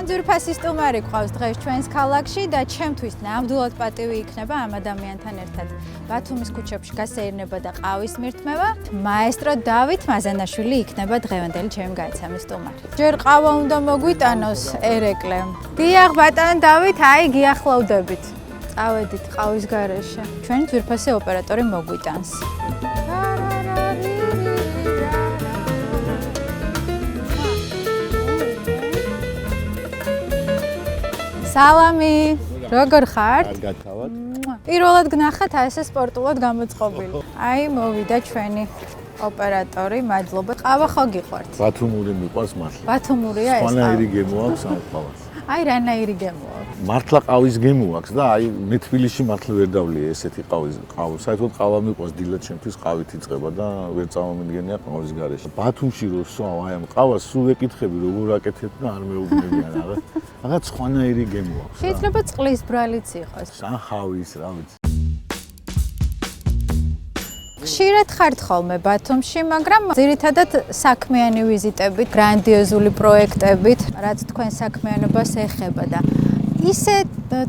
ჩვენ ძვირფასი სტუმარი გვყავს დღეს ჩვენს ქალაქში და ჩემთვის ნამდვილად პატივი იქნება ამ ადამიანთან ერთად ბათუმის ქუჩებში გასეირნება და ყავის მირთმევა. მაესტრო დავით მაზანაშვილი იქნება დღევანდელი ჩემი გადაცემის სტუმარი. ჯერ ყავა უნდა მოგვიტანოს ერეკლემ. დიახ ბატონ დავით, აი გიახლოვდებით. წავედით ყავის გარეშე. ჩვენი ძვირფასი ოპერატორი მოგვიტანს. სალამი, როგორ ხართ? კარგად თავად. პირველად გნახათ ასე სპორტულად გამოწყობილი. აი მოვიდა ჩვენი ოპერატორი, მადლობა. ყავა ხო გიყვართ? ბათუმური მიყვარს მართლა. ბათუმურია ეს. სხვანაირი გემო აქვს ამ ყავას. აი რანაირი გემო აქვს? მართლა ყავის გემო აქვს და აი მე თბილისში მართლა ვერ დავლიე ესეთი ყავის. საერთოდ ყავა მიყვარს დილად ჩემთვის ყავით იწყება და ვერ წამომიდგენია ყავის გარეშე. ბათუმში რო სვავ აი ამ ყავას სულ ეკითხები როგორ აკეთებ და არ მეუბნებიან რაღაც სხვანაირი გემო აქვს. შეიძლება წყლის ბრალიც იყოს. სანხავის რა ვიცი. ხშირად ხართ ხოლმე ბათუმში, მაგრამ ძირითადად საქმიანი ვიზიტებით, გრანდიოზული პროექტებით, რაც თქვენ საქმიანობას ეხება და ისე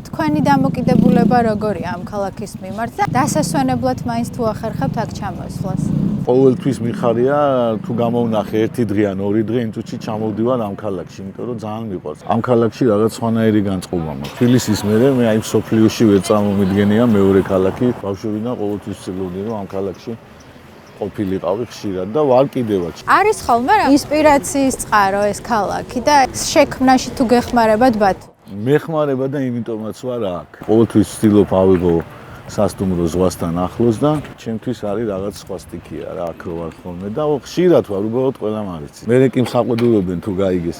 თქვენი დამოკიდებულება როგორია ამ ქალაქის მიმართ და დასასვენებლად მაინც თუ ახერხებთ აქ ჩამოსვლას? ყოველთვის მიხარია თუ გამოვნახე ერთი დღე ან ორი დღე ინტუჩი ჩამოვდივარ ამ ქალაქში, იმიტომ რომ ძალიან მიყვარს. ამ ქალაქში რაღაც სხვანაირი განწყობა მაქვს. თბილისის მერე მე აი სოფლიოში ვერ წამომიდგენია მეორე ქალაქი. ბავშვობიდან ყოველთვის ვცდილობდი რომ ამ ქალაქში ყოფილიყავი ხშირად და ვარ კიდევაც. არის ხოლმე რა ინსპირაციის წყარო ეს ქალაქი და შექმნაში თუ გეხმარებათ ბათუმი? მეხმარება და იმიტომაც ვარ აქ. ყოველთვის ვცდილობ ავიღო სასტუმრო ზღვასთან ახლოს და ჩემთვის არის რაღაც სხვა სტიქია რა აქ რო ვარ ხოლმე და ხშირად ვარ უბრალოდ ყველამ არიცი. მერე კი მსაყვედურობენ თუ გაიგეს.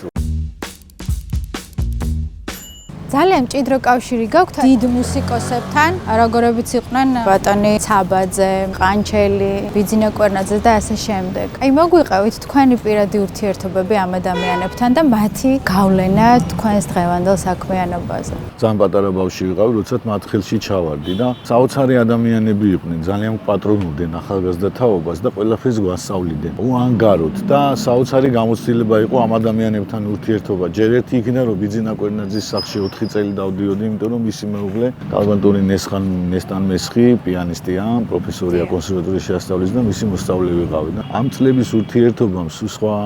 ძალიან მჭიდრო კავშირი გაქვთ დიდ მუსიკოსებთან, როგორებიც იყვნენ ბატონი ცაბაძე, ყანჩელი, ბიძინა კვერნაძე და ასე შემდეგ. აი მოგვიყევით თქვენი პირადი ურთიერთობები ამ ადამიანებთან და მათი გავლენა თქვენს დღევანდელ საქმიანობაზე. ძალიან პატარა ბავშვი ვიყავი, როდესაც მათ ხელში ჩავარდი და საოცარი ადამიანები იყვნენ, ძალიან პატრონობდნენ ახალგაზრდა თაობას და ყველაფერს გვასწავლიდნენ. უანგაროდ და საოცარი გამოცდილება იყო ამ ადამიანებთან ურთიერთობა. ჯერ ერთი იქნა რომ ბიძინა კვერნაძის სახლში 4 წელი დავდიოდი, იმიტომ რომ მისი მეუღლე კალბანტური ნესტან მესხი პიანისტია, პროფესორია კონსერვატორიაში ასწავლის და მისი მოსწავლე ვიყავი და ამ წლების ურთიერთობამ სულ სხვა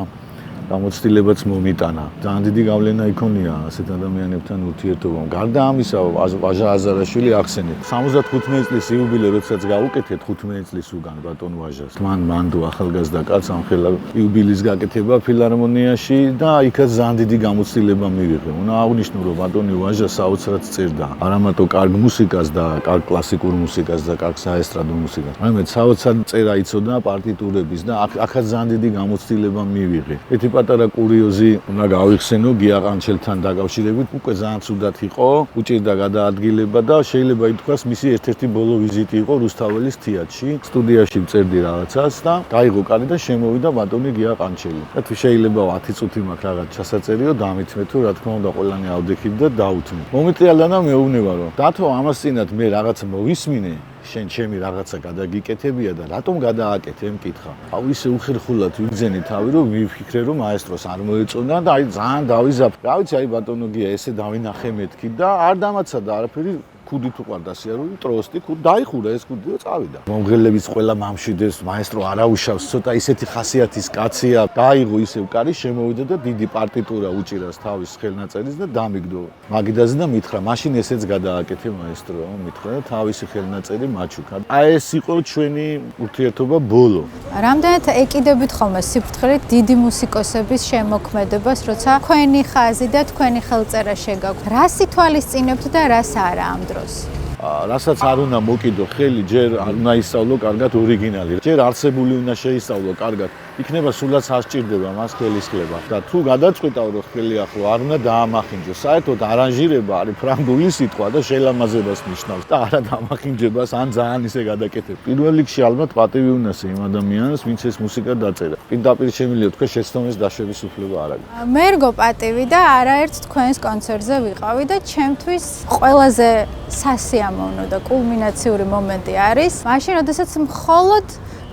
გამოცდილებაც მომიტანა. ძალიან დიდი გავლენა იქონია ასეთ ადამიანებთან ურთიერთობამ. გარდა ამისა, ვაჟა აზარაშვილი ახსენეთ. 75 წლის იუბილე როდესაც გავუკეთეთ 15 წლის უგან ბატონ ვაჟას. მანდ ახალგაზრდა კაცს ამხელა იუბილის გაკეთება ფილარმონიაში და იქაც ძალიან დიდი გამოცდილება მივიღე. უნდა აღვნიშნო, რომ ბატონი ვაჟა საოცრად წერდა. არა მარტო კარგ მუსიკას და კარგ კლასიკურ მუსიკას და კარგ საესტრადო მუსიკას. არამედ საოცრად წერა იცოდა პარტიტურების და აქაც ძალიან დიდი გამოცდილება მივიღე. პატარა კურიოზი უნდა გავიხსენო გია ყანჩელთან დაკავშირებით, უკვე ძალიან ცუდად იყო, უჭირდა გადაადგილება და შეიძლება ითქვას მისი ერთ-ერთი ბოლო ვიზიტი იყო რუსთაველის თეატრში. სტუდიაში წერდი რაღაცას და გაიღო კარი და შემოვიდა ბატონი გია ყანჩელი. და თუ შეიძლება 10 წუთი მაქვს რაღაც ჩასაწერიო, დამითმე თუ რა თქმა უნდა ყველანი ავდექით და დაუთმე. მომიწიალდა და მეუბნება რომ დათო ამას წინათ მე რაღაც მოვისმინე შენ ჩემი რაღაცა გადაგიკეთებია და რატომ გადააკეთე ემკითხა. აუ ისე უხერხულად ვიგზენი თავი რომ ვიფიქრე რომ მაესტროს არ მოეწონა და აი ძალიან დავიზაფრე. რა ვიცი აი ბატონო გია ესე დავინახე მეთქი და არ დამაცადა არაფერი. ქუდით უყარდა სიარული, ტროსტი, დაიხურა ეს ქუდი და წავიდა. მომღერლების ყველა მამშვიდეს მაესტრო არავუშავს, ცოტა ისეთი ხასიათის კაცია. დაიღო ისევ კარი, შემოვიდა და დიდი პარტიტურა უჭირავს თავის ხელნაწერის და დამიგდო მაგიდაზე და მითხრა, მაშინ ესეც გადააკეთე მაესტრო, მითხრა და თავისი ხელნაწერი მაჩუქა. აი ეს იყო ჩვენი ურთიერთობა ბოლო. რამდენად ეკიდებით ხოლმე სიფრთხილით დიდი მუსიკოსების შემოქმედებას, როცა თქვენი ხაზი და თქვენი ხელწერა შეგაქვთ. რას ითვალისწინებთ და რას არა ამ დროს? რასაც არ უნდა მოკიდო ხელი, ჯერ არ უნდა ისწავლო კარგად ორიგინალი. ჯერ არსებული უნდა შეისწავლო კარგად. იქნება სულაც არ სჭირდება მას ხელისხლება. და თუ გადაწყვიტავ რომ ხელი ახლო არ უნდა დაამახინჯო. საერთოდ არანჟირება არის ფრანგული სიტყვა და შელამაზებას ნიშნავს და არა დამახინჯებას ან ძალიან ისე გადაკეთებ. პირველ რიგში ალბათ პატივი უნდას იმ ადამიანს, ვინც ეს მუსიკა დაწერა. პირდაპირ შემიძლია თქვა შეცდომის დაშვების უფლება არ აქვს. მე რგო პატივი და არაერთ თქვენს კონცერტზე ვიყავი და ჩემთვის ყველაზე სასიამოვნო და კულმინაციური მომენტი არის მაშინ, როდესაც მხოლოდ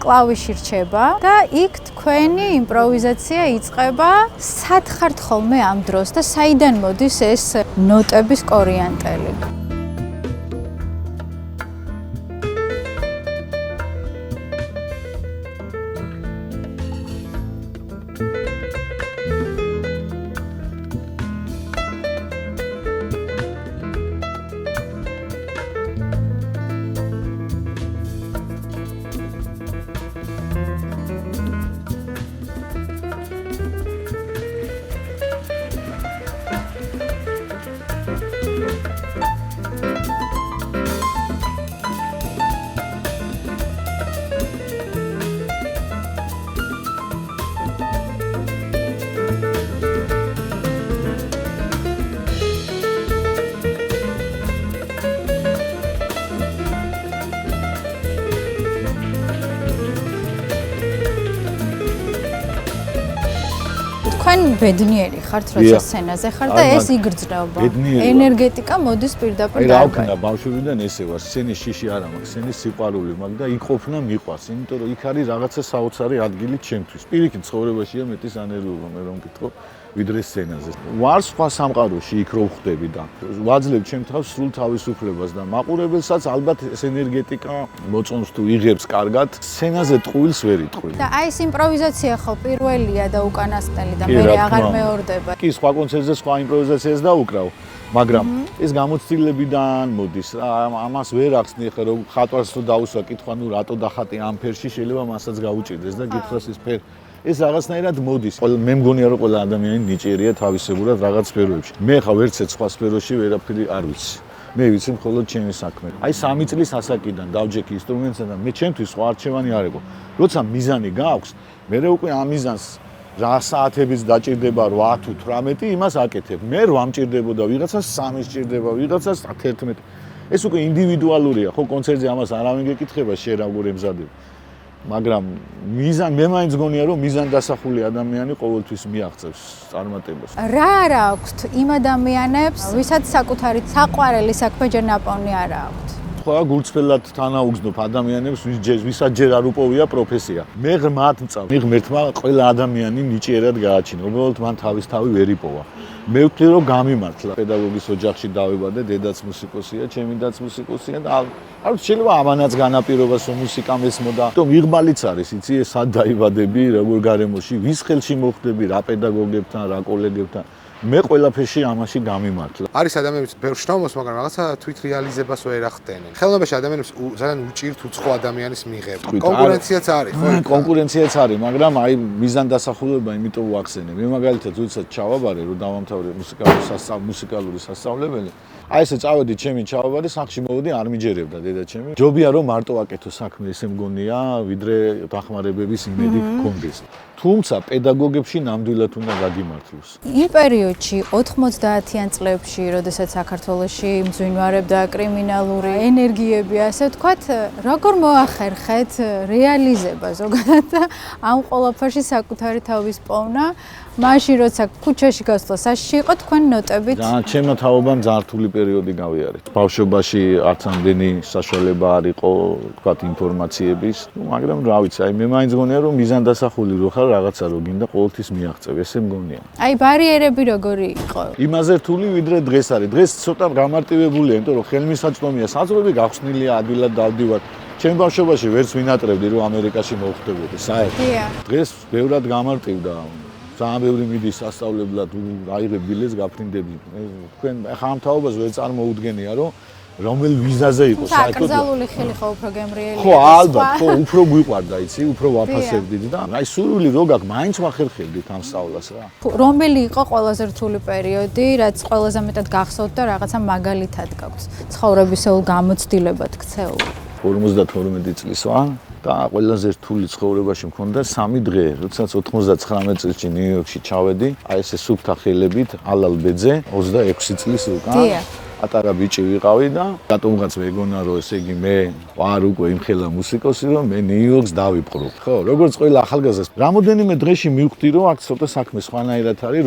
კლავიში რჩება და იქ თქვენი იმპროვიზაცია იწყება. სად ხართ ხოლმე ამ დროს და საიდან მოდის ეს ნოტების კორიანტელი? თქვენ ბედნიერი ხართ, როცა სცენაზე ხართ და ეს იგრძნობა. ენერგეტიკა მოდის პირდაპირ აი რა ვქნა ბავშვებიდან ესე ვარ, სცენის შიში არ მაქვს, სცენის სიყვარული მაქვს და იქ ყოფნა მიყვარს, იმიტომ რომ იქ არის რაღაცა საოცარი ადგილი ჩემთვის. პირიქით ცხოვრებაშია მეტი სანერვიულობა, მე რომ გითხო, ვიდრე სცენაზე. ვარ სხვა სამყაროში იქ რო ვხდები და ვაძლევ ჩემ თავს სრულ თავისუფლებას და მაყურებელსაც ალბათ ეს ენერგეტიკა მოწონს თუ იღებს კარგად, სცენაზე ტყუილს ვერ იტყვი. და აი ეს იმპროვიზაცია ხო პირველია და უკანასკნელი და მე აღარ მეორდება. კი, სხვა კონცერტზე სხვა იმპროვიზაციას დავუკრავ, მაგრამ ეს გამოცდილებიდან მოდის. ამას ვერ ახსნი ხე რომ ხატვას თუ დაუსვა კითხვა, ნუ რატო დახატე ამ ფერში, შეიძლება მასაც გაუჭირდეს და გითხრას ეს ფერ ეს რაღაცნაირად მოდის. მე მგონია რომ ყველა ადამიანი ნიჭიერია თავისებურად რაღაც სფეროებში. მე ხა ვერცეთ სხვა სფეროში ვერაფერი არ ვიცი. მე ვიცი მხოლოდ ჩემი საქმე. აი 3 წლის ასაკიდან დავჯექი ინსტრუმენტსა და მე ჩემთვის სხვა არჩევანი არ იყო. როცა მიზანი გაქვს, მე უკვე ამ მიზანს რა საათების დაჭირდება 8 თუ 18 იმას აკეთებ. მე 8 მჭირდებოდა, ვიღაცას 3 მჭირდება, ვიღაცას 11. ეს უკვე ინდივიდუალურია, ხო კონცერტზე ამას არავინ გეკითხება შენ როგორ ემზადებ. მაგრამ მიზან მე მაინც გონია რომ მიზან დასახული ადამიანი ყოველთვის მიაღწევს წარმატებას. რა არა აქვთ იმ ადამიანებს, ვისაც საკუთარი საყვარელი საქმე ჯერ ნაპოვნი არ აქვთ? სხვა გულწრფელად თანაუგზნობ ადამიანებს, ვისაც ჯერ არ უპოვია პროფესია. მე ღმათ მწავ. მე ღმერთმა ყველა ადამიანი ნიჭიერად გააჩინა. უბრალოდ მან თავის თავი ვერ იპოვა. მე ვთვლი რომ გამიმართლა. პედაგოგის ოჯახში დავიბადე, დედაც მუსიკოსია, ჩემი დაც მუსიკოსია და არ ვიცი შეიძლება ამანაც განაპირობას რომ მუსიკამ ესმოდა. თუმცა მიღბალიც არის, იცი ეს სად დაიბადები, როგორ გარემოში, ვის ხელში მოხდები, რა პედაგოგებთან, რა კოლეგებთან. მე ყველაფერში ამაში გამიმართლა. არის ადამიანებს ბევრ შრომობს, მაგრამ რაღაცა თვით რეალიზებას ვერ ახდენენ. ხელოვნებაში ადამიანებს ძალიან უჭირთ უცხო ადამიანის მიღება. კონკურენციაც არის, ხო? კონკურენციაც არის, მაგრამ აი მიზანდასახულება იმიტომ ვახსენე. მე მაგალითად ზუსტად ჩავაბარე, რომ დავამთავრე მუსიკალური სასწავლებელი. აი ესე წავედი ჩემი ჩავაბარე, სახში მოვედი, არ მიჯერებდა დედა ჩემი. ჯობია რომ მარტო აკეთო საქმე, ესე მგონია, ვიდრე დახმარებების იმედი გქონდეს. თუმცა პედაგოგებში ნამდვილად უნდა გაგიმართლოს. იმ პერიოდში 90-იან წლებში, როდესაც საქართველოში მძვინვარებდა კრიმინალური ენერგიები, ასე ვთქვათ, როგორ მოახერხეთ რეალიზება ზოგადად და ამ ყველაფერში საკუთარი თავის პოვნა? მაშინ როცა ქუჩაში გასვლა საშიში იყო, თქვენ ნოტებით? და ჩემო თაობამ ძართული პერიოდი გავიარე. ბავშვობაში არც ამდენი საშუალება არ იყო, ვთქვათ, ინფორმაციების, მაგრამ რა ვიცი, აი მე მაინც გონია რომ მიზანდასახული რო ხარ რაღაცა რო გინდა ყოველთვის მიაღწევ, ესე მგონია. აი ბარიერები როგორი იყო? იმაზე რთული ვიდრე დღეს არის. დღეს ცოტა გამარტივებულია, იმიტომ რომ ხელმისაწვდომია, საზღვრები გახსნილია, ადვილად დავდივარ. ჩემ ბავშვობაში ვერც ვინატრებდი რომ ამერიკაში მოვხდებოდი, საერთოდ. დღეს ბევრად გამარტივდა. ძალიან ბევრი მიდის სასწავლებლად, აიღებ ბილეთს, გაფრინდები. თქვენ ახლა ამ თაობას ვერ წარმოუდგენია, რომ რომელ ვიზაზე იყო საერთოდ. აკრძალული ხელი ხო უფრო გემრიელი. ხო, ალბათ, ხო, უფრო გვიყვარდა, იცი, უფრო ვაფასებდით და აი სურვილი რო გაქვს, მაინც ვახერხებდით ამ სწავლას რა. რომელი იყო ყველაზე რთული პერიოდი, რაც ყველაზე მეტად გახსოვთ და რაღაცა მაგალითად გაქვთ? ცხოვრებისეულ გამოცდილებად ქცეული. 52 წლის ვარ და ყველაზე რთული ცხოვრებაში მქონდა 3 დღე, როდესაც 99 წელს ნიუ-იორკში ჩავედი, აი ესე სუფთა ხელებით, ალალ ბეძე, 26 წლის უკან. პატარა ბიჭი ვიყავი და რატომღაც მეგონა რომ ესე იგი მე ვარ უკვე იმხელა მუსიკოსი რომ მე ნიუ-იორკს დავიპყრო. ხო, როგორც ყველა ახალგაზრდას, რამოდენიმე დღეში მივხვდი რომ აქ ცოტა საქმე სხვანაირად არის,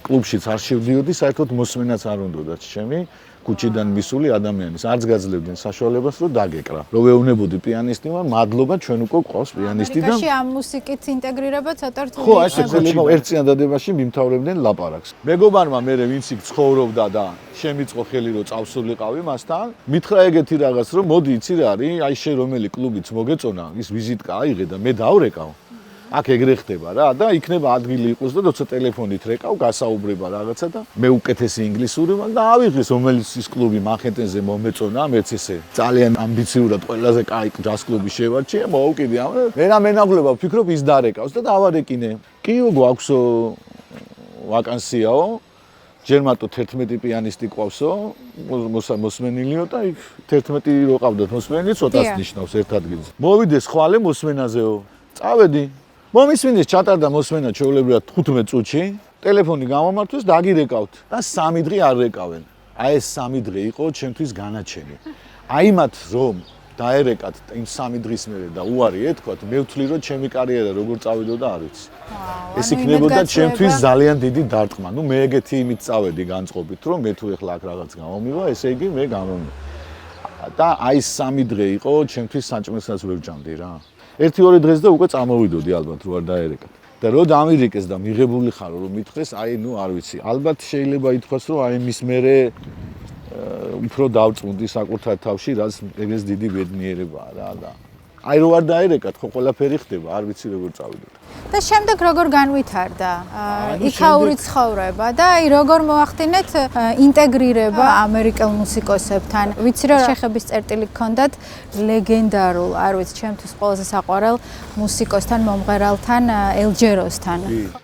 კლუბშიც არ შევდიოდი, საერთოდ მოსმენაც არ უნდათ ჩემი ქუჩიდან მისული ადამიანის. არც გაძლევდნენ საშუალებას, რომ დაგეკრა. რომ ვეუბნებოდი პიანისტი ვარ, მადლობა, ჩვენ უკვე გვყავს პიანისტი და ამერიკაში ამ მუსიკით ინტეგრირება ცოტა რთული. ხო, ეს შეიძლება ერთ წინადადებაში მიმთავრებდნენ ლაპარაკს. მეგობარმა მე ვინც იქ ცხოვრობდა და შემიწყო ხელი რომ წავსულიყავი მასთან, მითხრა ეგეთი რაღაც, რომ მოდი იცი რა არის, აი შე რომელი კლუბიც მოგეწონა, ის ვიზიტკა აიღე და მე დავრეკავ. აქ ეგრე ხდება რა და იქნება ადგილი იყოს და როცა ტელეფონით რეკავ, გასაუბრება რაღაცა და მე უკეთესი ინგლისური ვარ და ავიღეს რომელიც ის კლუბი მანჰეტენზე მომეწონა, მეც ესე ძალიან ამბიციურად ყველაზე კაი ჯაზ კლუბი შევარჩიე, მოვუკიდე ამ მერა მენაღლება ვფიქრობ ის დარეკავს და დავარეკინე. კიო გვაქვსო ვაკანსიაო ჯერ მარტო 11 პიანისტი ყავსო, მოსმენილიო და იქ 11 რო ყავდათ მოსმენილი, ცოტას ნიშნავს ერთ ადგილზე. მოვიდეს ხვალე მოსმენაზეო. წავედი. მომისმინეს ჩატარდა მოსმენა ჩვეულებრივად 15 წუთში, ტელეფონი გამომართვეს, დაგირეკავთ და 3 დღე არ რეკავენ. აი ეს 3 დღე იყო ჩემთვის განაჩენი. აი მათ რომ დაერეკათ იმ 3 დღის მერე და უარი ეთქვათ, მე ვთვლი რომ ჩემი კარიერა როგორ წავიდოდა არ ვიცი. ეს იქნებოდა ჩემთვის ძალიან დიდი დარტყმა. ნუ მე ეგეთი იმით წავედი განწყობით, რომ მე თუ ეხლა აქ რაღაც გამომივა, ესე იგი მე გამომივა. და აი 3 დღე იყო ჩემთვის საჭმელსაც ვერ ვჭამდი რა. 1-2 დღეს და უკვე წამოვიდოდი ალბათ რო არ დაერეკათ. და რო დამირეკეს და მიღებული ხარო რომ მითხრეს, აი ნუ არ ვიცი. ალბათ შეიძლება ითქვას რომ აი მის მერე უფრო დავწუნდი საკუთარ თავში, რაც ეგრეს დიდი ბედნიერებაა რა და აი რო არ დაერეკათ, ხო ყველაფერი ხდება, არ ვიცი როგორ წავიდოდი. და შემდეგ როგორ განვითარდა იქაური ცხოვრება და აი როგორ მოახდინეთ ინტეგრირება ამერიკელ მუსიკოსებთან. ვიცი რომ შეხების წერტილი გქონდათ ლეგენდარულ, არ ვიცი, ჩემთვის ყველაზე საყვარელ მუსიკოსთან, მომღერალთან, ელჯეროსთან.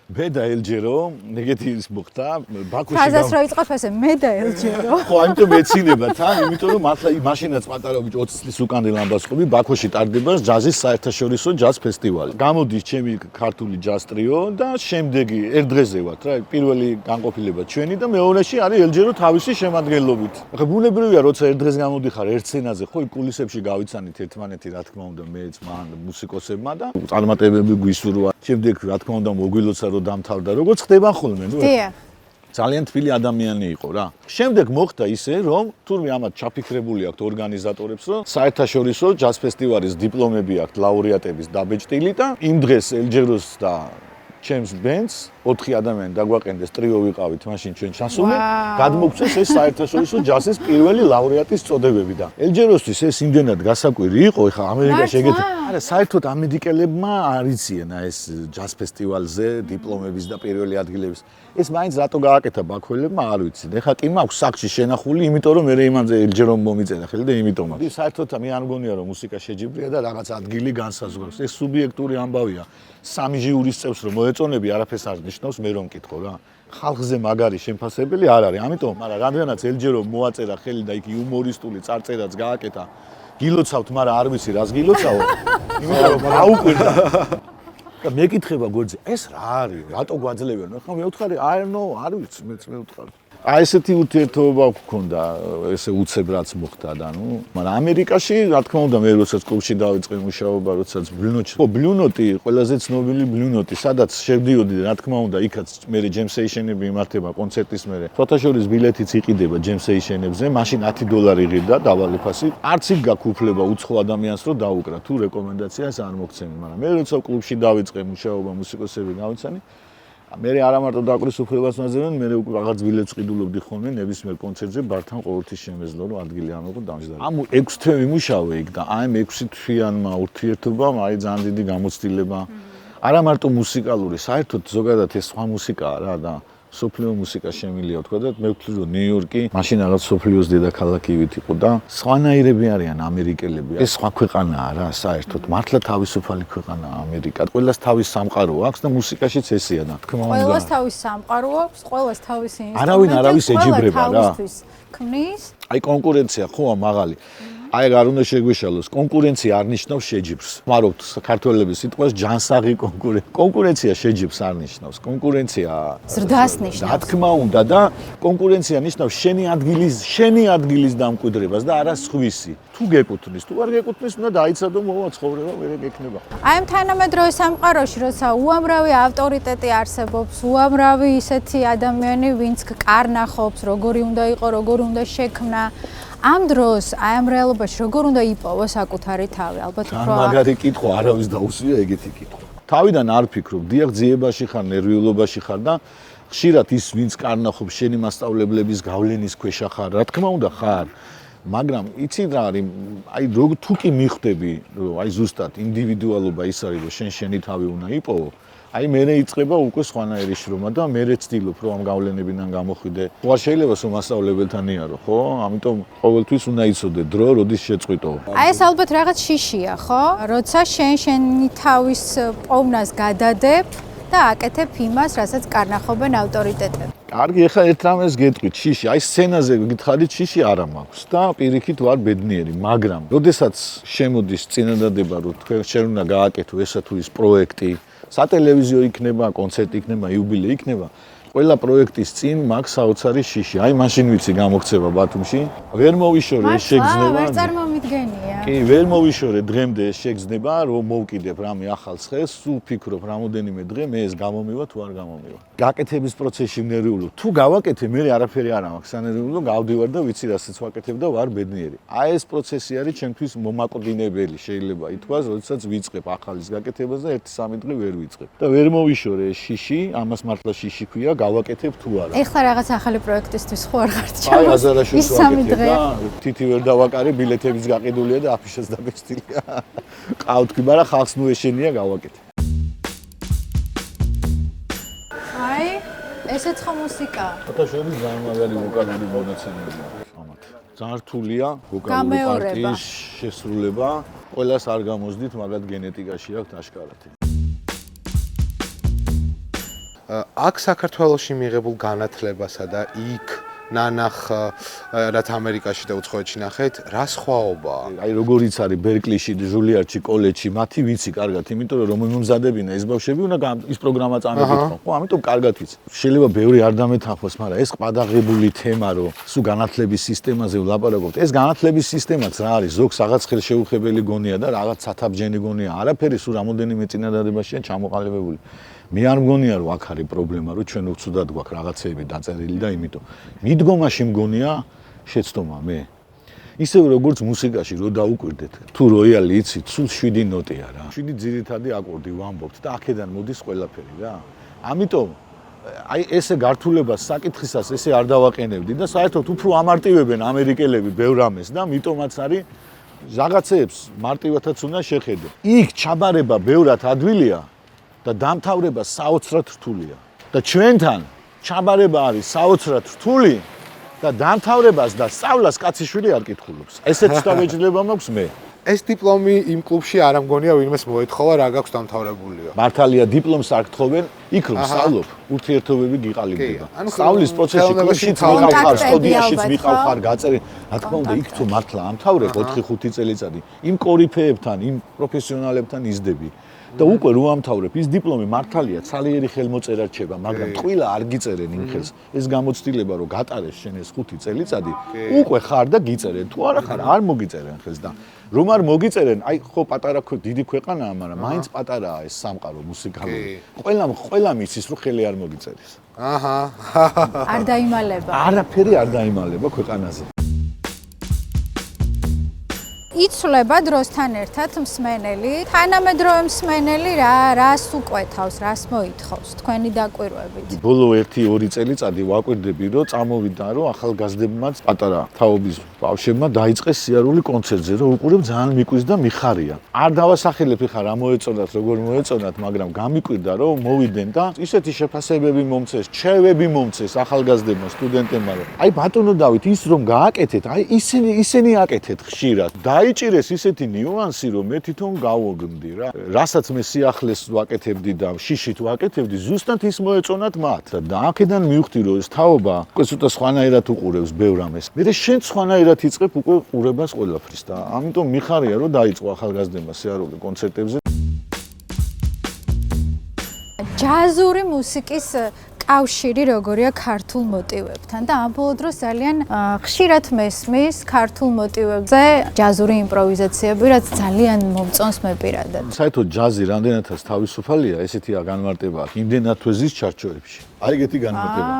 მე და ელჯერო, ეგეთი ის მოხდა, ბაქოში ფაზას რო იწყებ ესე მე და ელჯერო. ხო, ამიტომ ეცინება თან, იმიტომ რომ მართლა მაშინაც პატარა ბიჭი 20 წლის უკანდელ ამბავს ყოფი, ბაქოში ტარდება ჯაზის საერთაშორისო ჯაზ ფესტივალი. გამოდის ჩემი ქართული ჯაზ ტრიო და შემდეგი ერთ დღეზე ვართ რა, პირველი განყოფილება ჩვენი და მეორეში არის ელჯერო თავისი შემადგენლობით. ახლა ბუნებრივია, როცა ერთ დღეს გამოდიხარ ერთ სცენაზე, ხო, კულისებში გავიცანით ერთმანეთი, რა თქმა უნდა, მეც, მან, მუსიკოსებმა და წარმატებები გვისურვა. შემდეგ, რა თქმა უნდა, მოგვილოცა რომ დამთავრდა, როგორც ხდება ხოლმე, ნუ. დიახ. ძალიან თბილი ადამიანი იყო რა. შემდეგ მოხდა ისე, რომ თურმე ამათ ჩაფიქრებული აქვთ ორგანიზატორებს, რომ საერთაშორისო ჯაზ ფესტივალის დიპლომები აქვთ ლაურეატების დაბეჭდილი და იმ დღეს ელჯეროს და ჩემს ბენდს 4 ადამიანი დაგვაყენდეს, ტრიო ვიყავით მაშინ ჩვენ ჩასული, გადმოგცეს ეს საერთაშორისო ჯაზის პირველი ლაურეატის წოდებები და ელჯეროსთვის ეს იმდენად გასაკვირი იყო, ეხლა ამერიკაში ეგეთი. არა, საერთოდ ამერიკელებმა არ იციან ეს ჯაზ ფესტივალზე დიპლომების და პირველი ადგილების. ეს მაინც რატო გააკეთა ბაქველებმა არ ვიცი. ეხლა კი მაქვს საქმეში შენახული, იმიტომ რომ მე იმანზე ელჯერომ მომიწერა ხელი და იმიტომაც. საერთოდ მე არ მგონია რომ მუსიკა შეჯიბრია და რაღაც ადგილი განსაზღვრავს. ეს სუბიექტური ამბავია. 3 ჟიურის წევს რომ მოეწონები, არაფერს არ ნიშნავს, მე რომ მკითხო რა. ხალხზე მაგარი შემფასებელი არ არის. ამიტომ, მაგრამ რამდენიც ელჯერო მოაწერა ხელი და იქ იუმორისტული წარწერაც გააკეთა. გილოცავთ, მაგრამ არ ვიცი რას გილოცავ. იმიტომ რომ აუკვირდა. და მეკითხება გვერდზე, ეს რა არის? რატო გვაძლევენ? ახლა მე ვთხარი, არ ვიცი, მეც მე ვთხარი. აი ესეთი ურთიერთობა გქონდა, ესე უცებ რაც მოხდა და ნუ, მაგრამ ამერიკაში, რა თქმა უნდა, მე როდესაც კლუბში დავიწყე მუშაობა, როდესაც ბლუნოტში. ხო, ბლუნოტი, ყველაზე ცნობილი ბლუნოტი, სადაც შევდიოდი, რა თქმა უნდა, იქაც მე ჯემსეიშენები იმართება კონცერტის მერე. ფოთაშორის ბილეთიც იყიდება ჯემსეიშენებზე, მაშინ $10 იღებდა დაბალი ფასი. არც იქ გაქვს უფლება უცხო ადამიანს რომ დაუკრა, თუ რეკომენდაციას არ მოგცემი, მაგრამ მე როცა კლუბში დავიწყე მუშაობა, მუსიკოსები გავიცანი, მე არა მარტო დაკვრის უფლებას მაძლევენ, მე უკვე რაღაც ბილეთს ყიდულობდი ხოლმე ნებისმიერ კონცერტზე ბართან ყოველთვის შემეძლო რომ ადგილი არ მოყვა დამჯდარი. ამ 6 თვე ვიმუშავე იქ და აი 6 თვიანმა ურთიერთობამ აი ძალიან დიდი გამოცდილება. არა მარტო მუსიკალური, საერთოდ ზოგადად ეს სხვა მუსიკაა რა და სოფლიო მუსიკა შემილია თქვა და მე ვთვლი რომ ნიუ-იორკი მაშინ რაღაც სოფლიოს დედაქალაქივით იყო და სხვანაირები არიან ამერიკელები. ეს სხვა ქვეყანაა რა საერთოდ, მართლა თავისუფალი ქვეყანაა ამერიკა. ყველას თავის სამყარო აქვს და მუსიკაშიც ესეა და თქმა უნდა. ყველას თავის სამყარო აქვს, ყველას თავისი ინსტრუმენტი. არავინ არავის ეჯიბრება რა. ქმნის. აი კონკურენცია ხო მაღალი. აი არ უნდა შეგვეშალოს, კონკურენცია არ ნიშნავს შეჯიბრს. ხმარობთ საქართველოს სიტყვას ჯანსაღი კონკურენცია შეჯიბრს არ ნიშნავს. კონკურენცია ზრდას ნიშნავს. რა თქმა უნდა და კონკურენცია ნიშნავს შენი ადგილის დამკვიდრებას და არა სხვისი. თუ გეკუთვნის, თუ არ გეკუთვნის, უნდა დაიცადო მოვა ცხოვრება ვერ ეკნება. აი ამ თანამედროვე სამყაროში, როცა უამრავი ავტორიტეტი არსებობს, უამრავი ისეთი ადამიანი, ვინც კარნახობს, როგორი უნდა იყო, როგორი უნდა შექმნა, ამ დროს, აი ამ რეალობაში როგორ უნდა იპოვო საკუთარი თავი? ალბათ უფრო მაგარი კითხვა არავის დაუსვია ეგეთი კითხვა. თავიდან არ ფიქრობ, დიახ ძიებაში ხარ, ნერვიულობაში ხარ და ხშირად ის ვინც კარნახობს შენი მასწავლებლების გავლენის ქვეშ ხარ, რა თქმა უნდა ხარ. მაგრამ იცი რა არის, აი თუ კი მიხვდები, რომ აი ზუსტად ინდივიდუალობა ის არის, რომ შენი თავი უნდა იპოვო, აი მე იწყება უკვე სხვანაირი შრომა და მე ვცდილობ რომ ამ გავლენებიდან გამოხვიდე. ხო არ შეიძლება რომ მასწავლებელთან იარო, ხო? ამიტომ ყოველთვის უნდა იცოდე დრო, როდის შეწყვიტო. აი ეს ალბათ რაღაც შიშია, ხო? როცა შენი თავის პოვნას გადადებ და აკეთებ იმას, რასაც კარნახობენ ავტორიტეტები. კარგი, ეხლა ერთ რამეს გეტყვით, შიში, აი სცენაზე გითხარით, შიში არა მაქვს და პირიქით ვარ ბედნიერი, მაგრამ როდესაც შემოდის წინადადება, რომ თქვენ შენ უნდა გააკეთო ესა თუ ის პროექტი, სატელევიზიო იქნება, კონცერტი იქნება, იუბილე იქნება, ყველა პროექტის წინ მაქვს საოცარი შიში. აი მაშინ ვიცი გამოქცევა ბათუმში, ვერ მოვიშორე ეს შეგრძნება. ვერ წარმომიდგენია. კი, ვერ მოვიშორე დღემდე ეს შეგრძნება, რომ მოვკიდებ რამე ახალ ხეს, სულ ფიქრობ რამოდენიმე დღე მე ეს გამომივა თუ არ გამომივა. გაკეთების პროცესში ნერვიულობ. თუ გავაკეთე, მე არაფერი არ მაქვს სანერვიულო, გავდივარ და ვიცი რასაც ვაკეთებ და ვარ ბედნიერი. აი ეს პროცესი არის ჩემთვის მომაკვდინებელი, შეიძლება ითქვას, როდესაც ვიწყებ ახალის გაკეთებას და 1-3 დღე ვერ ვიწყებ. და ვერ მოვიშორე ეს შიში, ამას მართლა შიში ქვია, გავაკეთებ თუ არა. ეხლა რაღაც ახალი პროექტისთვის ხო არ ხართ აი აზარაშვილს ვაკეთებ დღე. და თითი ვერ დავაკარე, ბილეთებიც გაყიდულია და აფიშაც დაგეშტილია. ყავთ კი, მაგრამ ხალხს ნუ ეშენია გავაკეთე. აი, ესეც ხო მუსიკაა. ფოტოშოპის ძალიან მაგარი ვოკალური მონაცემები აქვს ამათ. ძალიან რთულია ვოკალური პარტიის შესრულება. ყველას არ გამოსდით, მაგათ გენეტიკაში აქვს აშკარად. აქ საქართველოში მიღებულ განათლებასა და იქ ნანახ რაც ამერიკაში და უცხოეთში ნახეთ, რა სხვაობაა? აი როგორიც არის ბერკლიში, ჟულიარდში, კოლეჯში, მათი ვიცი კარგად, იმიტომ რომ მომზადებინა ეს ბავშვები უნდა ის პროგრამა წამებითო. ხო, ამიტომ კარგად ვიცი. შეიძლება ბევრი არ დამეთანხმოს, მაგრამ ეს ყადაღებული თემა, რომ სულ განათლების სისტემაზე ვლაპარაკობთ, ეს განათლების სისტემაც რა არის? ზოგს რაღაც ხელშეუხებელი გონია და რაღაც სათაბჯენი გონია. არაფერი სულ რამოდენიმე წინადადებაშია ჩამოყალიბებული. მე არ მგონია რომ აქ არის პრობლემა, რომ ჩვენ უცუდად გვაქვს რაღაცეები დაწერილი და იმიტომ მიდგომაში მგონია შეცდომა მე. ისევე როგორც მუსიკაში რო დაუკვირდეთ, თუ როიალი იცით, სულ 7 ნოტია რა. 7 ძირითადი აკორდი ვამბობთ და აქედან მოდის ყველაფერი რა. ამიტომ აი ესე გართულებას საკითხისას ესე არ დავაყენებდი და საერთოდ უფრო ამარტივებენ ამერიკელები ბევრ ამეს და მიტომაც არის რაღაცეებს მარტივათაც უნდა შეხედო. იქ ჩაბარება ბევრად ადვილია და დამთავრება საოცრად რთულია. და ჩვენთან ჩაბარება არის საოცრად რთული და დამთავრებას და სწავლას კაციშვილი არ კითხულობს. ესეც დავეჯდება მაქვს მე. ეს დიპლომი იმ კლუბში არ ამგონია ვინმეს მოეთხოვა რა გაქვს დამთავრებულიო. მართალია დიპლომს არ გთხოვენ, იქ რომ სწავლობ, ურთიერთობები გიყალიბდება. სწავლის პროცესში კლუბშიც ვიყავ ხარ, სტუდიაშიც ვიყავ ხარ, გაწერე. რა თქმა უნდა, იქ თუ მართლა ამთავრებ 4-5 წელიწადი, იმ კორიფეებთან, იმ პროფესიონალებთან იზდები. და უკვე რო ამთავრებ, ის დიპლომი მართალია ცალიერი ხელმოწერა რჩება, მაგრამ ტყუილა არ გიწერენ იმ ხელს. ეს გამოცდილება რომ გატარეს შენ ეს 5 წელიწადი, უკვე ხარ და გიწერენ. თუ არა ხარ, არ მოგიწერენ ხელს და რომ არ მოგიწერენ, აი ხო პატარა დიდი ქვეყანაა, მაგრამ მაინც პატარაა ეს სამყარო მუსიკალური. ყველა მისის რომ ხელი არ მოგიწერეს. აჰა. არ დაიმალება. არაფერი არ დაიმალება ქვეყანაზე. იცვლება დროსთან ერთად მსმენელი, თანამედროვე მსმენელი რას უკვეთავს, რას მოითხოვს თქვენი დაკვირვებით. ბოლო 1-2 წელიწადი ვაკვირდები, რომ წამოვიდა, რომ ახალგაზრდებმაც პატარა თაობის ბავშვებმა დაიწყეს სიარული კონცერტზე, რომ უყურებ ძალიან მიკვრის და მიხარია. არ დავასახელებ ხა რა მოეწონათ, როგორ მოეწონათ, მაგრამ გამიკვირდა, რომ მოვიდნენ და ისეთი შეფასებები მომწეს, ჩევები მომწეს ახალგაზრდებმა, სტუდენტებმა, რომ აი ბატონო დავით, ის რომ გააკეთეთ, აი ისინი აკეთეთ ხშირად. დაიჭირეს ისეთი ნიუანსი, რომ მე თვითონ გავოგმდი რა. რასაც მე სიახლეს ვაკეთებდი და შიშით ვაკეთებდი, ზუსტად ის მოეწონათ მათ. და აქედან მივხვდი, რომ ეს თაობა უკვე ცოტა სხვანაირად უყურებს ბევრ ამას. მე შენ სხვანაირად იწყებ უკვე ყურებას ყველაფრის და ამიტომ მიხარია, რომ დაიწყო ახალგაზრდებმა სიარული კონცერტებზე. ჯაზური მუსიკის კავშირი როგორია ქართულ მოტივებთან და ამ ბოლო დროს ძალიან ხშირად მესმის ქართულ მოტივებზე ჯაზური იმპროვიზაციები, რაც ძალიან მომწონს მე პირადად. საერთოდ ჯაზი რამდენადაც თავისუფალია, ესეთია განმარტება აქვს იმდენად თვეზის ჩარჩოებში. აი ეგეთი განმარტება.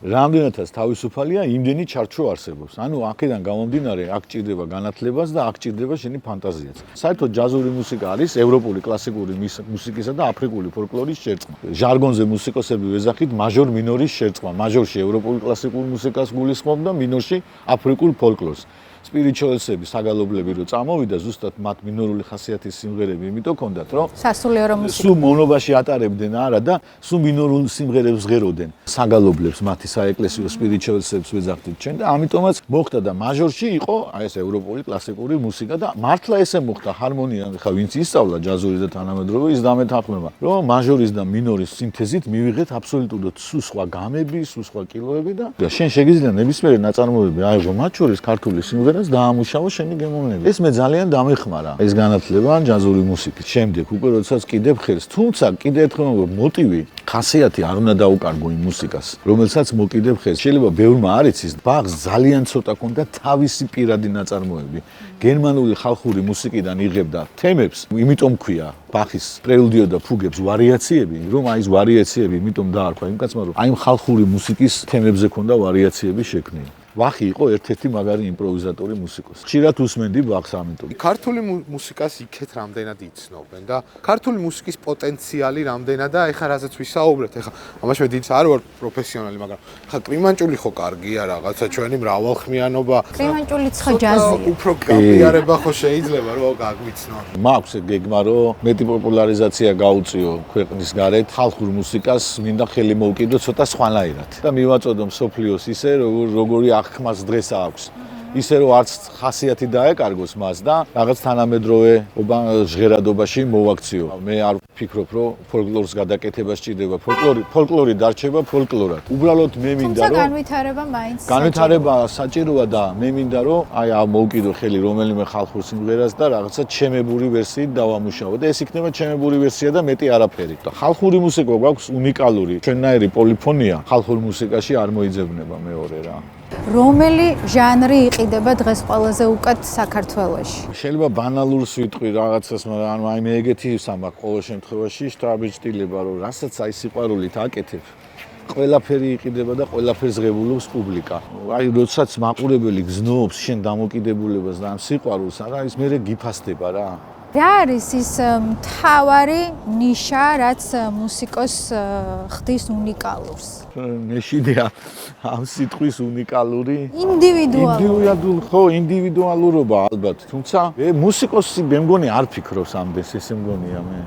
რამდენადაც თავისუფალია, იმდენი ჩარჩო არსებობს. ანუ აქედან გამომდინარე, აქ ჭირდება განათლებას და აქ ჭირდება შენი ფანტაზიაც. საერთოდ ჯაზური მუსიკა არის ევროპული კლასიკური მუსიკისა და აფრიკული ფოლკლორის შერწყმა. ჟარგონზე მუსიკოსები ვეძახით მაჟორ მინორის შერწყმა. მაჟორში ევროპული კლასიკურ მუსიკას გულისხმობ და მინორში აფრიკულ ფოლკლორს. სპირიჩუალსები, საგალობლები რო წამოვიდა, ზუსტად მათ მინორული ხასიათის სიმღერები იმიტომ ჰქონდათ, რომ სასულიერო მუსიკა. სულ მონობაში ატარებდნენ არა და სულ მინორულ სიმღერებს ღეროდნენ. საგალობლებს, მათი საეკლესიო სპირიჩუალსებს ვეძახდით ჩვენ და ამიტომაც მოხდა და მაჟორში იყო აი ეს ევროპული კლასიკური მუსიკა და მართლა ესე მოხდა ჰარმონია, ხა ვინც ისწავლა ჯაზური და თანამედროვე ის დამეთანხმება, რომ მაჟორის და მინორის სინთეზით მივიღეთ აბსოლუტურად სულ სხვა გამები, სულ სხვა კილოები და შენ შეგიძლია ნებისმიერი ნაწარმოები აიღო მათ შორის ქართული სიმღერა დაამუშავო შენი გემოვნები. ეს მე ძალიან დამეხმარა. ეს განათლება ჯაზური მუსიკის. შემდეგ უკვე როდესაც კიდებ ხელს, თუმცა კიდე ერთხელ მოტივი, ხასიათი არ უნდა დაუკარგო იმ მუსიკას, რომელსაც მოკიდებ ხელს. შეიძლება ბევრმა არ იცის, ბაღს ძალიან ცოტა ქონდა თავისი პირადი ნაწარმოები. გერმანული ხალხური მუსიკიდან იღებდა თემებს, იმიტომ ქვია ბახის პრელუდიო და ფუგებს ვარიაციები, რომ აი ეს ვარიაციები იმიტომ დაარქვა იმ კაცმა, რომ აი ხალხური მუსიკის თემებზე ქონდა ვარიაციები შექმნილი. ვახი იყო ერთ-ერთი მაგარი იმპროვიზატორი მუსიკოსი. ხშირად usmenდი ბახს ამიტომ. ქართული მუსიკას იქეთ რამდენად იცნობენ და ქართული მუსიკის პოტენციალი რამდენადაა, ეხლა რაზეც ვისაუბრეთ, ეხლა ამაში მე დიდ არ ვარ პროფესიონალი, მაგრამ ხა კრიმანჭული ხო კარგია რაღაცა ჩვენი მრავალხმიანობა. კრიმანჭულიც ხო ჯაზია. უფრო გაფიარება ხო შეიძლება რომ გაგვიცნო. მაქვს გეგმა რომ მეტი პოპულარიზაცია გაუწიო ქვეყნის გარეთ ხალხურ მუსიკას, მინდა ხელი მოუკიდო ცოტა სხვანაირად და მივაწოდო მსოფლიოს ისე როგორი ხმას დღეს აქვს. ისე რომ არც ხასიათი დაეკარგოს მას და რაღაც თანამედროვე ჟღერადობაში მოვაქციო. მე არ ვფიქრობ, რომ ფოლკლორს გადაკეთება სჭირდება. ფოლკლორი დარჩება ფოლკლორად. უბრალოდ მე მინდა რომ განვითარება მაინც განვითარება საჭიროა და მე მინდა რომ აი მოვკიდო ხელი რომელიმე ხალხურ სიმღერას და რაღაცა ჩემებური ვერსიით დავამუშავო და ეს იქნება ჩემებური ვერსია და მეტი არაფერი. და ხალხური მუსიკა გვაქვს უნიკალური. ჩვენნაირი პოლიფონია ხალხურ მუსიკაში არ მოიძებნება მეორე რა. რომელი ჟანრი იყიდება დღეს ყველაზე უკეთ საქართველოში? შეიძლება ბანალურს ვიტყვი რაღაცას, მაგრამ აი მე ეგეთი სამაქვს ყოველ შემთხვევაში შტაბიჭდილება, რომ რასაც აი სიყვარულით აკეთებ, ყველაფერი იყიდება და ყველაფერს ღებულობს პუბლიკა. აი როდესაც მაყურებელი გზნობს შენ დამოკიდებულებას და ამ სიყვარულს, არა ის მერე გიფასდება რა. რა არის ის მთავარი ნიშა, რაც მუსიკოს ხდის უნიკალურს? მეშიდია ამ სიტყვის უნიკალური ინდივიდუალური ხო ინდივიდუალურობა ალბათ, თუმცა მუსიკოსი მე მგონი არ ფიქრობს ამდენს, ესე მგონია მე.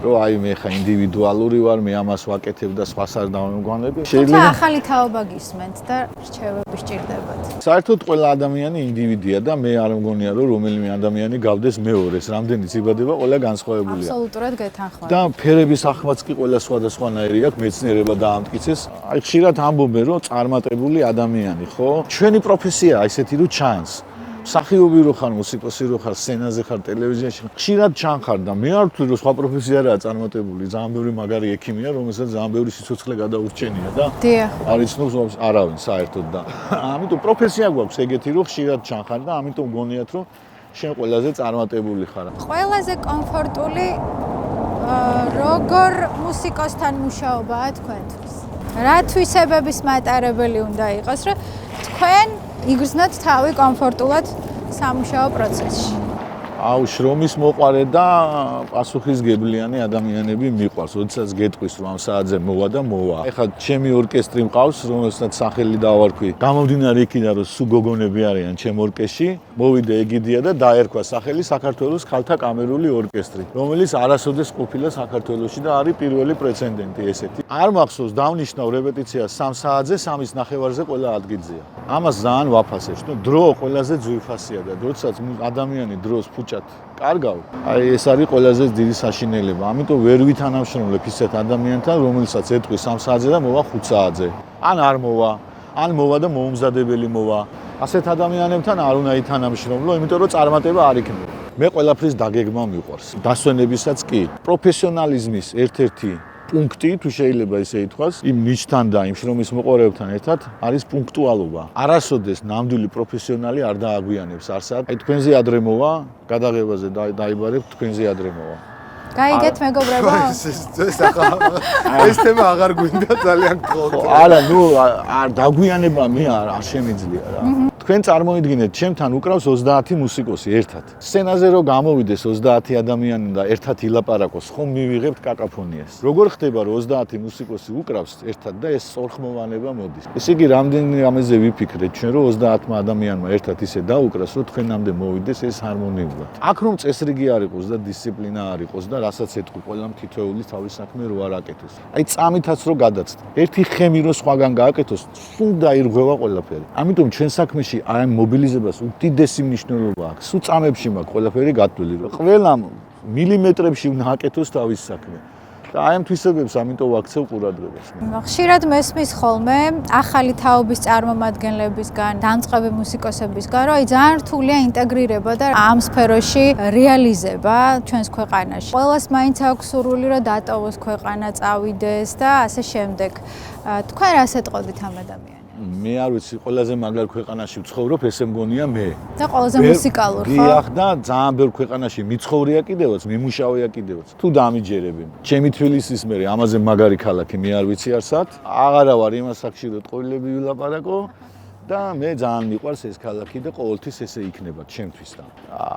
რომ აი მე ხა ინდივიდუალური ვარ, მე ამას ვაკეთებ და სხვას არ დავემგვანები. შეიძლება ახალი თაობა გისმენთ და რჩევები სჭირდებათ. საერთოდ ყველა ადამიანი ინდივიდია და მე არ მგონია რომ რომელიმე ადამიანი გავდეს მეორეს, რამდენიც იბადება, ყველა განსხვავებულია. აბსოლუტურად გეთანხმები. და ფერების ახმაც კი ყველა სხვადასხვანაირი აქვს, მეცნიერება დაამტკიცეს. აი ხშირად ამბობენ რომ წარმატებული ადამიანი, ხო? ჩვენი პროფესიაა ისეთი რომ ჩანს. მსახიობი რო ხარ, მუსიკოსი რო ხარ, სცენაზე ხარ, ტელევიზიაში ხარ, ხშირად ჩანხარ და მე არ ვთვლი რომ სხვა პროფესია არაა წარმატებული. ძალიან ბევრი მაგარი ექიმია, რომელსაც ძალიან ბევრი სიცოცხლე გადაურჩენია და არ იცნობს არავინ საერთოდ და ამიტომ პროფესია გვაქვს ეგეთი რომ ხშირად ჩანხარ და ამიტომ გონიათ რომ შენ ყველაზე წარმატებული ხარ. ყველაზე კომფორტული როგორ მუსიკოსთან მუშაობაა თქვენთვის? რა თვისებების მატარებელი უნდა იყოს, რომ თქვენ იგრძნოთ თავი კომფორტულად სამუშაო პროცესში? აუ შრომის მოყარე და პასუხისგებლიანი ადამიანები მიყვარს. როდესაც გეტყვის რომ ამ საათზე მოვა და მოვა. ეხლა ჩემი ორკესტრი მყავს, რომელსაც სახელი დავარქვი. გამომდინარე იქიდან რომ სულ გოგონები არიან ჩემ ორკესტრში, მოვიდა ეგიდია და დაერქვა სახელი საქართველოს ქალთა კამერული ორკესტრი, რომელიც არასოდეს ყოფილა საქართველოში და არის პირველი პრეცედენტი ესეთი. არ მახსოვს დავნიშნავ რეპეტიციას 3 საათზე 3:30-ზე ყველა ადგილზეა. ამას ძალიან ვაფასებს. ნუ დრო ყველაზე ძვირფასია და როდესაც ადამიანი დროს ფუჭად კარგავ, აი ეს არის ყველაზე დიდი საშინელება. ამიტომ ვერ ვითანამშრომლებ ისეთ ადამიანთან, რომელსაც ეტყვის 3 საათზე და მოვა 5 საათზე. ან არ მოვა, ან მოვა და მოუმზადებელი მოვა. ასეთ ადამიანებთან არ უნდა ითანამშრომლო, იმიტომ რომ წარმატება არ იქნება. მე ყველაფრის დაგეგმა მიყვარს. დასვენებისაც კი, პროფესიონალიზმის ერთ-ერთი პუნქტი, თუ შეიძლება ისე ითქვას, იმ ნიშთან და იმ შრომის მოყარებთან ერთად არის პუნქტუალობა. არასოდეს ნამდვილი პროფესიონალი არ დააგვიანებს არსად. აი თქვენზე ადრე მოვა, გადაღებაზე დაიბარებ, თქვენზე ადრე მოვა. გაიგეთ მეგობრებო? ეს თემა აღარ გვინდა ძალიან გქონდა. არა, ნუ არ დაგვიანება მე არ შემიძლია რა. თქვენ წარმოიდგინეთ, ჩემთან უკრავს 30 მუსიკოსი ერთად. სცენაზე რო გამოვიდეს 30 ადამიანი და ერთად ილაპარაკოს, ხომ მივიღებთ კაკაფონიას. როგორ ხდება რომ 30 მუსიკოსი უკრავს ერთად და ეს სწორხმოვანება მოდის. ესე იგი, რამდენი ამაზე ვიფიქრეთ ჩვენ რომ 30 ადამიანმა ერთად ისე დაუკრას, რომ თქვენამდე მოვიდეს ეს ჰარმონიულად. აქ რომ წესრიგი არ იყოს და დისციპლინა არ იყოს და რასაც ეთქვი, ყველამ თითოეული თავის საქმე რო არ აკეთოს. აი წამითაც რო გადაცდა. ერთი ხემი რო სხვაგან გააკეთოს, სულ დაირღვევა ყველაფერი. ამიტომ ჩვენ საქმეში აი მობილიზებას უდიდესი მნიშვნელობა აქვს. სულ წამებში მაქვს ყველაფერი გათვლილი, რომ ყველამ მილიმეტრებში უნდა აკეთოს თავის საქმე. და აი ამ თვისებებს ამიტომ ვაქცევ ყურადღებას. ხშირად მესმის ხოლმე ახალი თაობის წარმომადგენლებისგან, დამწყები მუსიკოსებისგან, რომ ძალიან რთულია ინტეგრირება და ამ სფეროში რეალიზება ჩვენს ქვეყანაში. ყველას მაინც აქვს სურვილი, რომ დატოვოს ქვეყანა, წავიდეს და ასე შემდეგ. თქვენ რას ეტყოდით ამ ადამიანს? მე არ ვიცი, ყველაზე მაგარ ქვეყანაში ვცხოვრობ, ესე მგონია მე. და ყველაზე მუსიკალურ ხო? დიახ და ძალიან ბევრ ქვეყანაში მიცხოვრია კიდევაც, მიმუშავია კიდევაც. თუ დამიჯერებენ. ჩემი თბილისის მე ამაზე მაგარი ქალაქი მე არ ვიცი არსად. აღარა ვარ იმას საკში რომ ტყუილები ვილაპარაკო და მე ძალიან მიყვარს ეს ქალაქი და ყოველთვის ესე იქნება ჩემთვის და.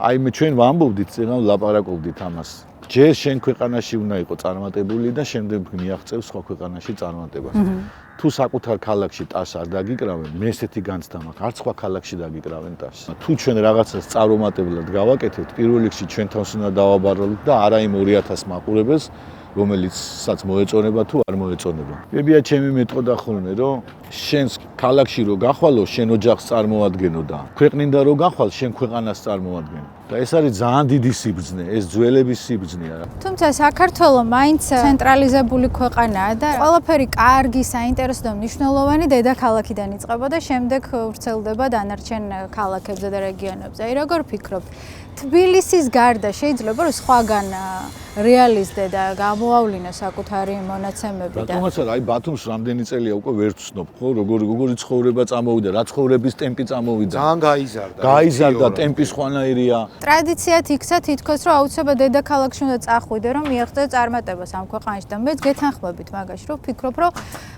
აი მე ჩვენ ვამბობდით, წეგან ვლაპარაკობდით ამას. ჯერ შენ ქვეყანაში უნდა იყო წარმატებული და შემდეგ მიაღწევს სხვა ქვეყანაში წარმატებას. თუ საკუთარ ქალაქში ტას არ დაგიკრავენ, მე ესეთი განცდა მაქვს, არც სხვა ქალაქში დაგიკრავენ ტას. თუ ჩვენ რაღაცას წარუმატებლად გავაკეთებთ, პირველ რიგში ჩვენ თავს უნდა დავაბარალოთ და არა იმ 2000 მაყურებელს, რომელიცაც მოეწონება თუ არ მოეწონება. მებია ჩემი მეტყოდა ხოლმე, რომ შენს ქალაქში რო გახვალო, შენ ოჯახს წარმოადგენო და ქვეყნიდან რო გახვალ, შენ ქვეყანას წარმოადგენო. და ეს არის ძალიან დიდი სიბრძნე, ეს ძველების სიბრძნეა რა. თუმცა საქართველო მაინც ცენტრალიზებული ქვეყანაა და ყველაფერი კარგი, საინტერესო და მნიშვნელოვანი დედაქალაქიდან იწყება და შემდეგ ვრცელდება დანარჩენ ქალაქებზე და რეგიონებზე. აი როგორ ფიქრობთ? თბილისის გარდა შეიძლება რომ სხვაგან რეალიზდე და გამოავლინო საკუთარი მონაცემები და რატომაც არა, აი ბათუმს რამდენი წელია უკვე ვერ ვცნობ, ხო, როგორი ცხოვრება წამოვიდა, რა ცხოვრების ტემპი წამოვიდა. ძალიან გაიზარდა. გაიზარდა, ტემპი სხვანაირია. ტრადიციად იქცა თითქოს რომ აუცილებლად დედაქალაქში უნდა წახვიდე რომ მიიღწევ წარმატებას ამ ქვეყანაში და მეც გეთანხმებით მაგაში რომ ვფიქრობ რომ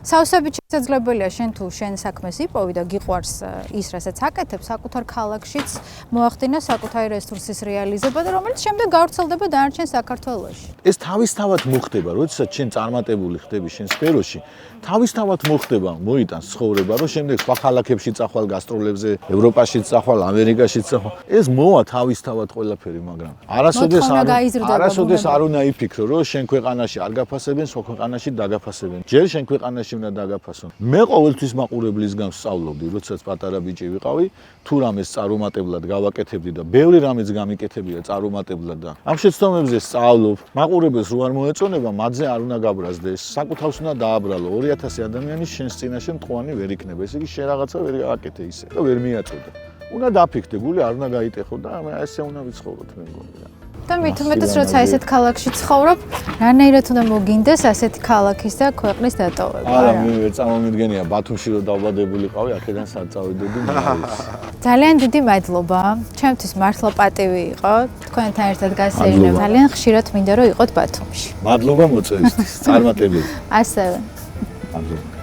სავსებით შესაძლებელია შენ თუ შენ საქმეს იპოვი და გიყვარს ის რასაც აკეთებ საკუთარ ქალაქშიც მოახდინო საკუთარი რესურსის რეალიზება და რომელიც შემდეგ გავრცელდება დანარჩენ საქართველოში. ეს თავისთავად მოხდება, როდესაც შენ წარმატებული ხდები შენ სფეროში, თავისთავად მოხდება, მოიტანს ცხოვრება, რომ შემდეგ სხვა ქალაქებში წახვალ გასტროლებზე, ევროპაში წახვალ, ამერიკაში წახვალ. ეს მოვა თავისთავად ყველაფერი, მაგრამ არასოდეს არ უნდა იფიქრო, რომ შენ ქვეყანაში არ გაფასებენ, სხვა ქვეყანაში დაგაფასებენ. ჯერ შენ ქვეყანაში უნდა დაგაფასონ. მე ყოველთვის მაყურებლისგან ვსწავლობდი, როდესაც პატარა ბიჭი ვიყავი, თუ რამეს წარუმატებლად გავაკეთებდი და ბევრი რამეც გამიკეთებია წარუმატებლად და ამ შეცდომებზე სწავლობ. მაყურებელს რო არ მოეწონება, მათზე არ უნდა გაბრაზდეს. საკუთავს უნდა დააბრალო. 2000 ადამიანის შენს წინაშე მტყვანი ვერ იქნება. ესე იგი შენ რაღაცა ვერ აკეთე ისე და ვერ მიაწოდე. უნდა დაფიქრდე, გული არ უნდა გაიტეხო და ესე უნდა ვიცხოვროთ მე მგონი რა. და მით უმეტეს როცა ესეთ ქალაქში ცხოვრობ, რანაირად უნდა მოგინდეს ასეთი ქალაქის და ქვეყნის დატოვება. არა, მე ვერ წარმომიდგენია ბათუმში რომ დავბადებულიყავი, აქედან სად წავიდოდი მე. ძალიან დიდი მადლობა. ჩემთვის მართლა პატივი იყო თქვენთან ერთად გასეირნე. ძალიან ხშირად მინდა რომ იყოთ ბათუმში. მადლობა მოწვევისთვის. წარმატებული. ასევე. მადლობა.